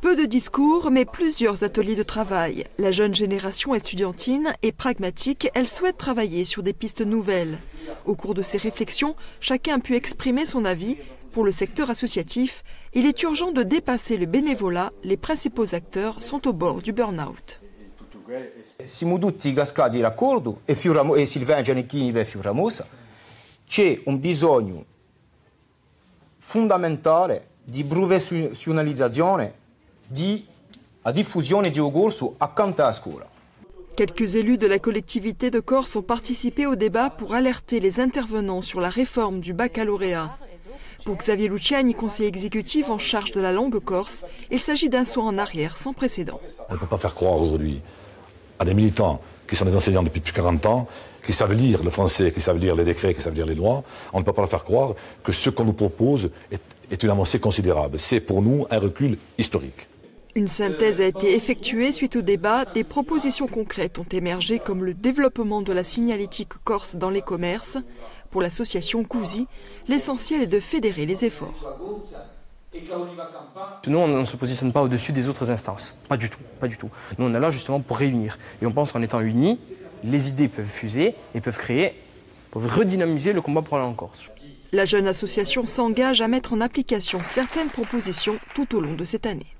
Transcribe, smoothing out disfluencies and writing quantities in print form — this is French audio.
Peu de discours, mais plusieurs ateliers de travail. La jeune génération estudiantine est pragmatique, elle souhaite travailler sur des pistes nouvelles. Au cours de ces réflexions, chacun a pu exprimer son avis. Pour le secteur associatif, il est urgent de dépasser le bénévolat. Les principaux acteurs sont au bord du burn-out. Siamo tutti cascati d'accordo e Sylvain Gianecchini per Fiumramosa c'è un bisogno fondamentale di professionalizzazione, di diffusione di un corso accanto alla scuola. Quelques élus de la collectivité de Corse ont participé au débat pour alerter les intervenants sur la réforme du baccalauréat. Pour Xavier Luciani, conseiller exécutif en charge de la langue corse, il s'agit d'un saut en arrière sans précédent. On ne peut pas faire croire aujourd'hui à des militants qui sont des enseignants depuis plus de 40 ans, qui savent lire le français, qui savent lire les décrets, qui savent lire les lois, on ne peut pas leur faire croire que ce qu'on nous propose est une avancée considérable. C'est pour nous un recul historique. Une synthèse a été effectuée suite au débat. Des propositions concrètes ont émergé comme le développement de la signalétique corse dans les commerces. Pour l'association COUSI, l'essentiel est de fédérer les efforts. Nous, on ne se positionne pas au-dessus des autres instances. Pas du tout, pas du tout. Nous, on est là justement pour réunir. Et on pense qu'en étant unis, les idées peuvent fuser et peuvent redynamiser le combat pour la langue corse. La jeune association s'engage à mettre en application certaines propositions tout au long de cette année.